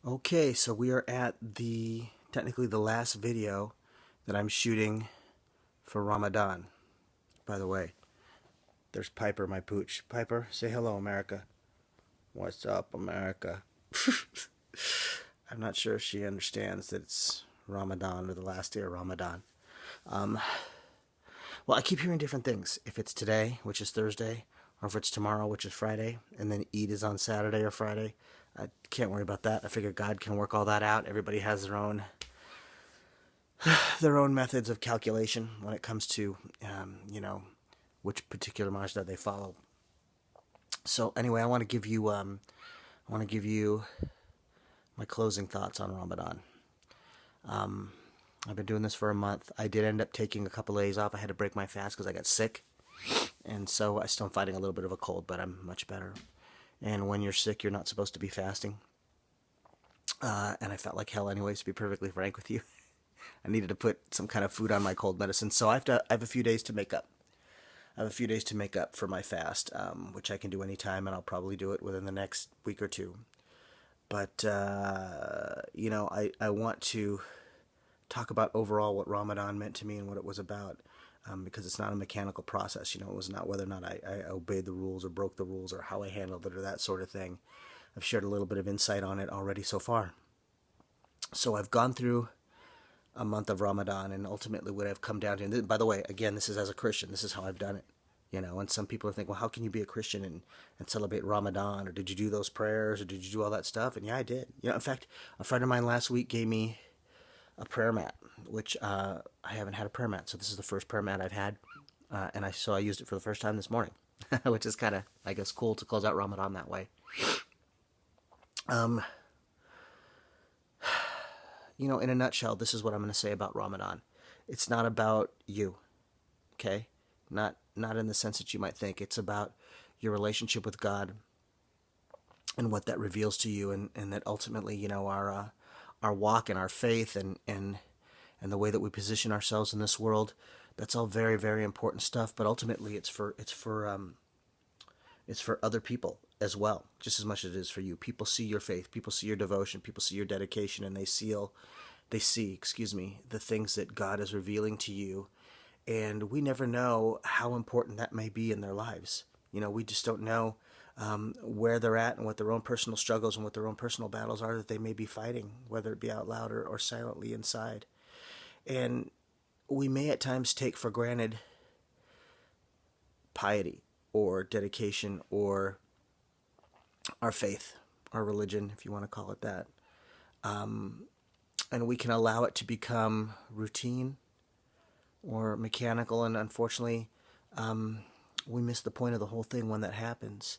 Okay, so we are at technically the last video that I'm shooting for Ramadan. By the way, there's Piper, my pooch. Piper, say hello, America. What's up, America? I'm not sure if she understands that it's Ramadan or the last day of Ramadan. Um, well, I keep hearing different things. If it's today, which is Thursday, or if it's tomorrow, which is Friday, and then Eid is on Saturday or Friday. I can't worry about that. I figure God can work all that out. Everybody has their own methods of calculation when it comes to, which particular majda they follow. So anyway, I want to give you my closing thoughts on Ramadan. I've been doing this for a month. I did end up taking a couple of days off. I had to break my fast because I got sick, and so I still am fighting a little bit of a cold, but I'm much better. And when you're sick, you're not supposed to be fasting. And I felt like hell anyways, to be perfectly frank with you. I needed to put some kind of food on my cold medicine, so I have a few days to make up. I have a few days to make up for my fast, which I can do anytime, and I'll probably do it within the next week or two. But, I want to talk about overall what Ramadan meant to me and what it was about, because it's not a mechanical process. It was not whether or not I obeyed the rules or broke the rules or how I handled it or that sort of thing. I've shared a little bit of insight on it already so far. So I've gone through a month of Ramadan, and ultimately what I've come down to, and by the way, again, this is as a Christian, this is how I've done it, and some people are thinking, well, how can you be a Christian and celebrate Ramadan, or did you do those prayers, or did you do all that stuff? And yeah, I did. In fact, a friend of mine last week gave me a prayer mat, which I haven't had a prayer mat, so this is the first prayer mat I've had, and I used it for the first time this morning, which is kind of, I guess, cool to close out Ramadan that way. In a nutshell, this is what I'm going to say about Ramadan. It's not about you, okay? Not in the sense that you might think. It's about your relationship with God and what that reveals to you, and that ultimately, our walk and our faith and the way that we position ourselves in this world. That's all very, very important stuff. But ultimately, it's for other people as well, just as much as it is for you. People see your faith, people see your devotion, people see your dedication, and they see the things that God is revealing to you. And we never know how important that may be in their lives. We just don't know where they're at and what their own personal struggles and what their own personal battles are that they may be fighting, whether it be out loud or silently inside. And we may at times take for granted piety or dedication or our faith, our religion, if you want to call it that. And we can allow it to become routine or mechanical, and unfortunately, we miss the point of the whole thing when that happens.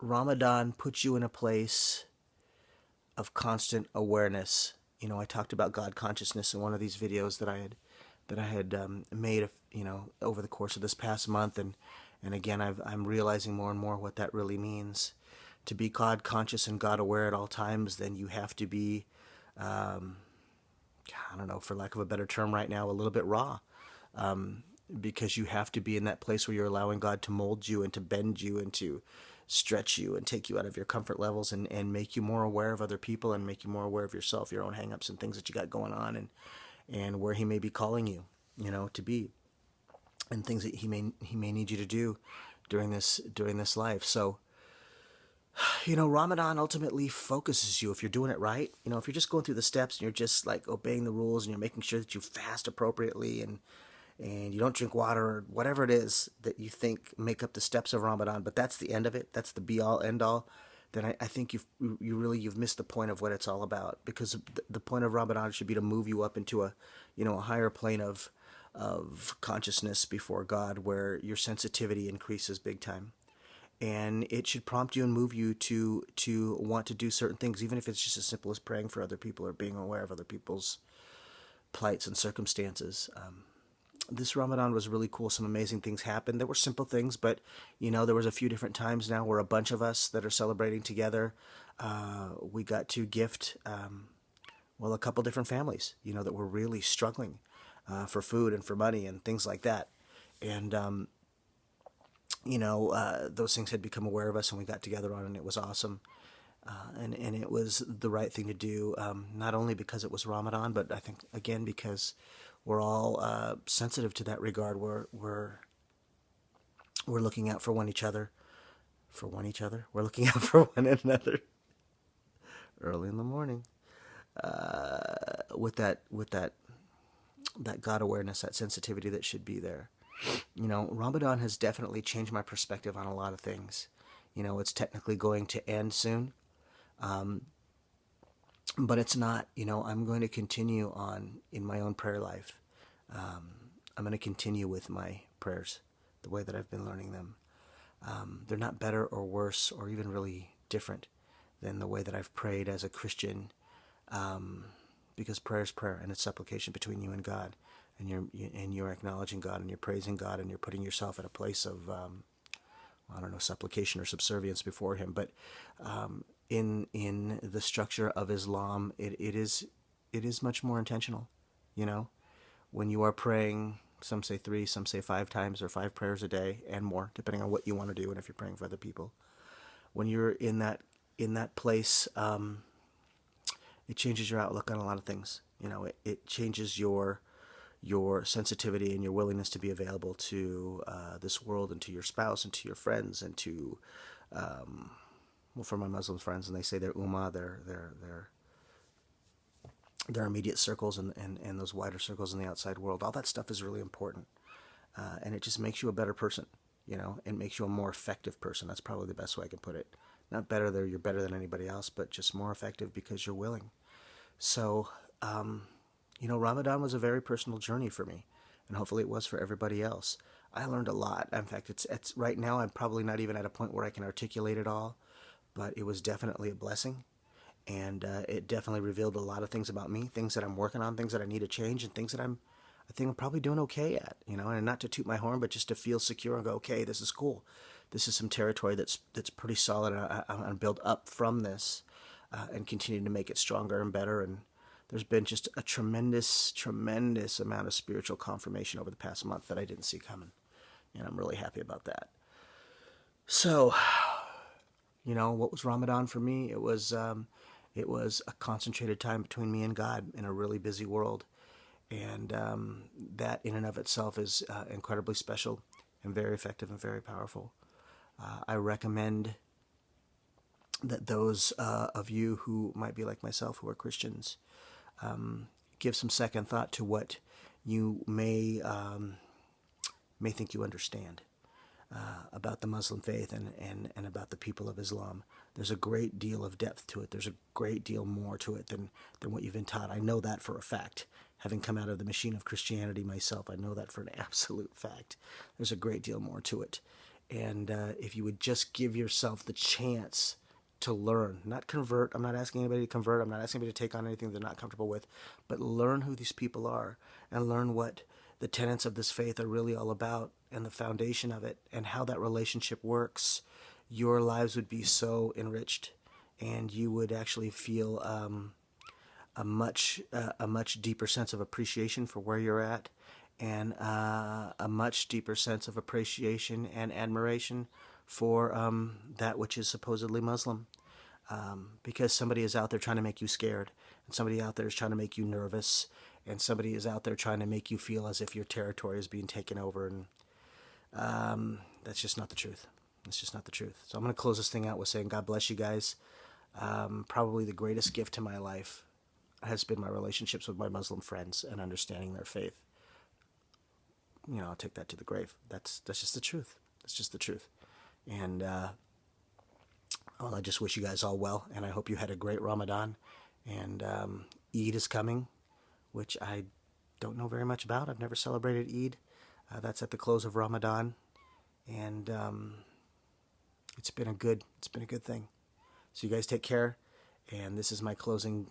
Ramadan puts you in a place of constant awareness. I talked about God consciousness in one of these videos that I had made, over the course of this past month, and again, I'm realizing more and more what that really means. To be God conscious and God aware at all times, then you have to be, I don't know, for lack of a better term right now, a little bit raw, because you have to be in that place where you're allowing God to mold you and to bend you and to stretch you and take you out of your comfort levels and make you more aware of other people and make you more aware of yourself, your own hang-ups and things that you got going on, and where He may be calling you, to be, and things that He may need you to do during this life. So, Ramadan ultimately focuses you if you're doing it right. If you're just going through the steps and you're just like obeying the rules and you're making sure that you fast appropriately and you don't drink water or whatever it is that you think make up the steps of Ramadan, but that's the end of it, that's the be-all, end-all, then I think you've missed the point of what it's all about, because the point of Ramadan should be to move you up into a higher plane of consciousness before God, where your sensitivity increases big time. And it should prompt you and move you to want to do certain things, even if it's just as simple as praying for other people or being aware of other people's plights and circumstances. This Ramadan was really cool. Some amazing things happened. There were simple things, but there was a few different times now where a bunch of us that are celebrating together, we got to gift, a couple different families, that were really struggling for food and for money and things like that. And those things had become aware of us, and we got together on it, and it was awesome. And it was the right thing to do, not only because it was Ramadan, but I think, again, because we're all sensitive to that regard. We're looking out for one each other. For one each other? We're looking out for one another early in the morning. With that God awareness, that sensitivity that should be there. Ramadan has definitely changed my perspective on a lot of things. It's technically going to end soon, but it's not. I'm going to continue on in my own prayer life. I'm going to continue with my prayers the way that I've been learning them. They're not better or worse or even really different than the way that I've prayed as a Christian, because prayer is prayer, and it's supplication between you and God, and you're acknowledging God, and you're praising God, and you're putting yourself in a place of supplication or subservience before Him. But in the structure of Islam, it is much more intentional. When you are praying, some say 3, some say 5 times, or 5 prayers a day and more, depending on what you want to do, and if you're praying for other people. When you're in that place, it changes your outlook on a lot of things. It changes your sensitivity and your willingness to be available to this world, and to your spouse, and to your friends, and to for my Muslim friends, and they say their ummah, their immediate circles, and those wider circles in the outside world. All that stuff is really important, and it just makes you a better person. It makes you a more effective person. That's probably the best way I can put it. Not better that you're better than anybody else, but just more effective because you're willing. So, Ramadan was a very personal journey for me, and hopefully it was for everybody else. I learned a lot. In fact, it's right now I'm probably not even at a point where I can articulate it all, but it was definitely a blessing, and it definitely revealed a lot of things about me, things that I'm working on, things that I need to change, and things that I think I'm probably doing okay at, and not to toot my horn, but just to feel secure and go, okay, this is cool. This is some territory that's pretty solid, and I'm going to build up from this and continue to make it stronger and better. And there's been just a tremendous, tremendous amount of spiritual confirmation over the past month that I didn't see coming, and I'm really happy about that. So, what was Ramadan for me? It was a concentrated time between me and God in a really busy world. And that in and of itself is incredibly special and very effective and very powerful. I recommend that those of you who might be like myself, who are Christians, give some second thought to what you may think you understand about the Muslim faith and about the people of Islam. There's a great deal of depth to it. There's a great deal more to it than what you've been taught. I know that for a fact. Having come out of the machine of Christianity myself, I know that for an absolute fact. There's a great deal more to it. And if you would just give yourself the chance to learn, not convert. I'm not asking anybody to convert. I'm not asking anybody to take on anything they're not comfortable with, but learn who these people are and learn what the tenets of this faith are really all about and the foundation of it and how that relationship works. Your lives would be so enriched, and you would actually feel a much deeper sense of appreciation for where you're at, and a much deeper sense of appreciation and admiration for that which is supposedly Muslim, because somebody is out there trying to make you scared, and somebody out there is trying to make you nervous, and somebody is out there trying to make you feel as if your territory is being taken over, and that's just not the truth. It's just not the truth. So I'm going to close this thing out with saying God bless you guys. Probably the greatest gift to my life has been my relationships with my Muslim friends and understanding their faith. I'll take that to the grave. That's just the truth. That's just the truth. And I just wish you guys all well, and I hope you had a great Ramadan. And Eid is coming, which I don't know very much about. I've never celebrated Eid. That's at the close of Ramadan, and it's been a good thing. So you guys take care, and this is my closing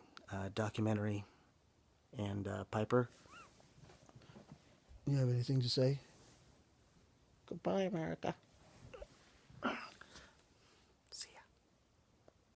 documentary. And Piper, you have anything to say? Goodbye, America.